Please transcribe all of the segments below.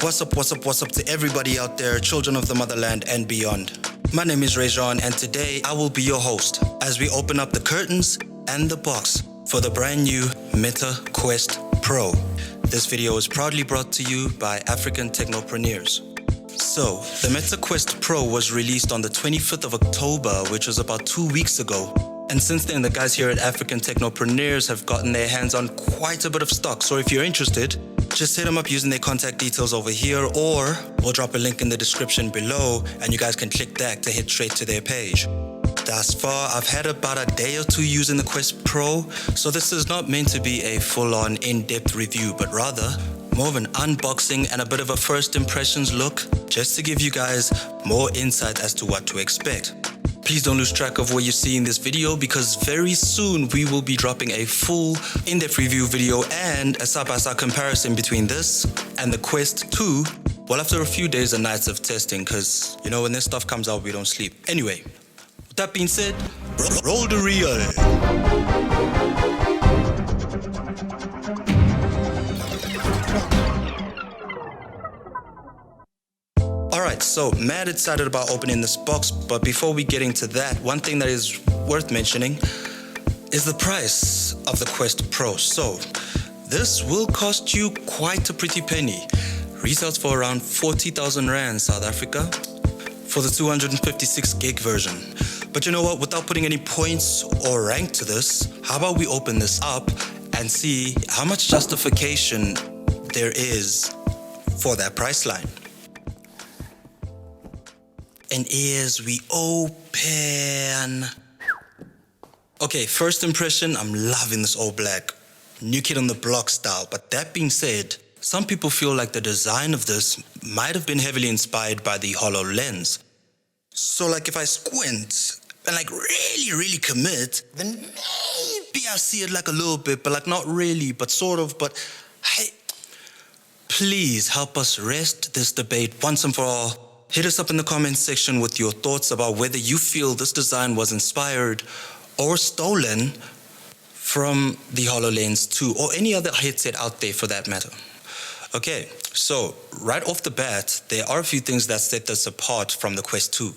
What's up to everybody out there, children of the motherland and beyond. My name is Rejan, and today I will be your host as we open up the curtains and the box for the brand new Meta Quest Pro. This video is proudly brought to you by African Technopreneurs. So, the Meta Quest Pro was released on the 25th of October, which was about 2 weeks ago. And since then, the guys here at African Technopreneurs have gotten their hands on quite a bit of stock. So if you're interested, just hit them up using their contact details over here, or we'll drop a link in the description below and you guys can click that to hit straight to their page. Thus far, I've had about a day or two using the Quest Pro, so this is not meant to be a full-on in-depth review, but rather more of an unboxing and a bit of a first impressions look, just to give you guys more insight as to what to expect. Please don't lose track of what you see in this video, because very soon we will be dropping a full in-depth review video and a side-by-side comparison between this and the Quest 2, well, after a few days and nights of testing, because, you know, when this stuff comes out, we don't sleep. Anyway, with that being said, roll the reel. Alright, so mad excited about opening this box, but before we get into that, one thing that is worth mentioning is the price of the Quest Pro. So, this will cost you quite a pretty penny. Retails for around 40,000 Rand South Africa for the 256 gig version. But you know what, without putting any points or rank to this, how about we open this up and see how much justification there is for that price line. And as we open. Okay, first impression, I'm loving this all black. New kid on the block style. But that being said, some people feel like the design of this might have been heavily inspired by the HoloLens. So like if I squint and like really commit, then maybe I see it like a little bit, but like not really, but sort of. But hey, please help us rest this debate once and for all. Hit us up in the comments section with your thoughts about whether you feel this design was inspired or stolen from the HoloLens 2 or any other headset out there for that matter. Okay, so right off the bat, there are a few things that set this apart from the Quest 2.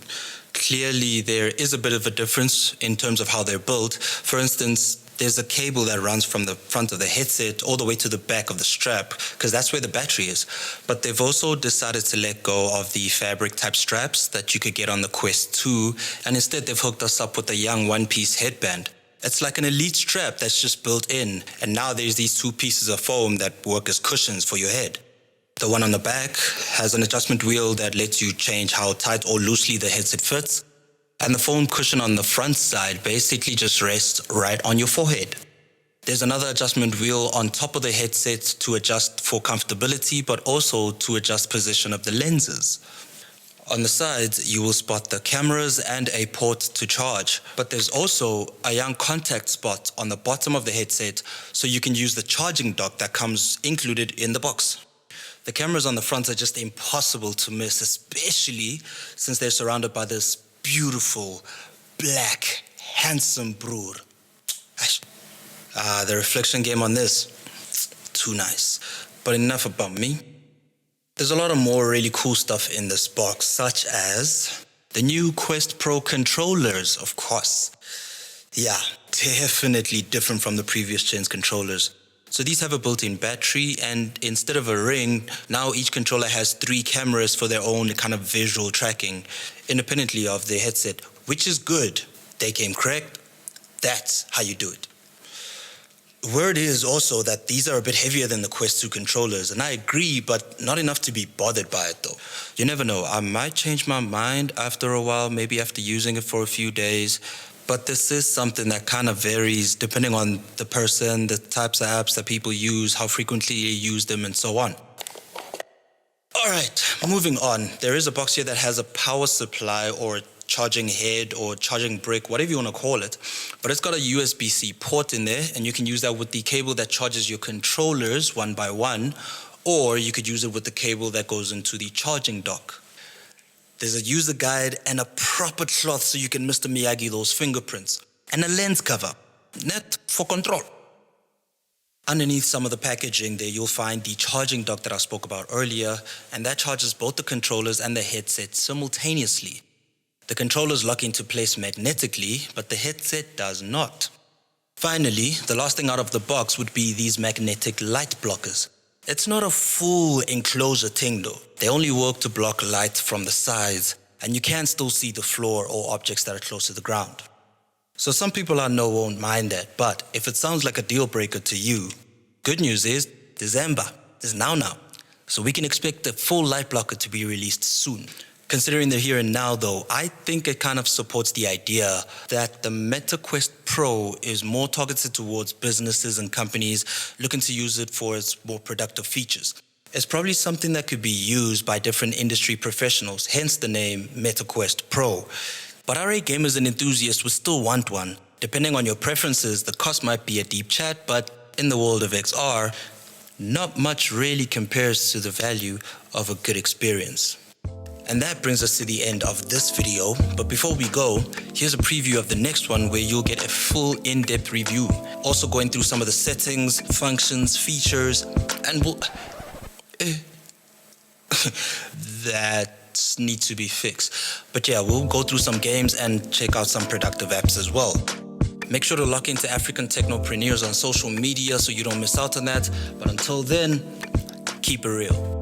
Clearly, there is a bit of a difference in terms of how they're built. For instance, there's a cable that runs from the front of the headset all the way to the back of the strap, because that's where the battery is. But they've also decided to let go of the fabric type straps that you could get on the Quest 2, and instead they've hooked us up with a young one-piece headband. It's like an elite strap that's just built in, and now there's these two pieces of foam that work as cushions for your head. The one on the back has an adjustment wheel that lets you change how tight or loosely the headset fits. And the foam cushion on the front side basically just rests right on your forehead. There's another adjustment wheel on top of the headset to adjust for comfortability, but also to adjust position of the lenses. On the sides, you will spot the cameras and a port to charge, but there's also a young contact spot on the bottom of the headset, so you can use the charging dock that comes included in the box. The cameras on the front are just impossible to miss, especially since they're surrounded by this beautiful, black, handsome broer. The reflection game on this, too nice. But enough about me. There's a lot of more really cool stuff in this box, such as the new Quest Pro controllers, of course. Yeah, definitely different from the previous gen's controllers. So these have a built-in battery, and instead of a ring, now each controller has 3 cameras for their own kind of visual tracking, independently of their headset, which is good. They came correct. That's how you do it. Word is also that these are a bit heavier than the Quest 2 controllers, and I agree, but not enough to be bothered by it though. You never know, I might change my mind after a while, maybe after using it for a few days. But this is something that kind of varies depending on the person, the types of apps that people use, how frequently you use them, and so on. Alright, moving on. There is a box here that has a power supply or charging head or charging brick, whatever you want to call it. But it's got a USB-C port in there, and you can use that with the cable that charges your controllers one by one, or you could use it with the cable that goes into the charging dock. There's a user guide and a proper cloth so you can Mr. Miyagi those fingerprints. And a lens cover, net for control. Underneath some of the packaging there, you'll find the charging dock that I spoke about earlier, and that charges both the controllers and the headset simultaneously. The controllers lock into place magnetically, but the headset does not. Finally, the last thing out of the box would be these magnetic light blockers. It's not a full enclosure thing though. They only work to block light from the sides, and you can still see the floor or objects that are close to the ground. So some people I know won't mind that, but if it sounds like a deal breaker to you, good news is December is now. So we can expect the full light blocker to be released soon. Considering the here and now though, I think it kind of supports the idea that the Meta Quest Pro is more targeted towards businesses and companies looking to use it for its more productive features. It's probably something that could be used by different industry professionals, hence the name Meta Quest Pro. But RA gamers and enthusiasts would still want one. Depending on your preferences, the cost might be a deep chat, but in the world of XR, not much really compares to the value of a good experience. And that brings us to the end of this video. But before we go, here's a preview of the next one where you'll get a full in-depth review. Also going through some of the settings, functions, features, and that needs to be fixed. But yeah, we'll go through some games and check out some productive apps as well. Make sure to lock into African Technopreneurs on social media so you don't miss out on that. But until then, keep it real.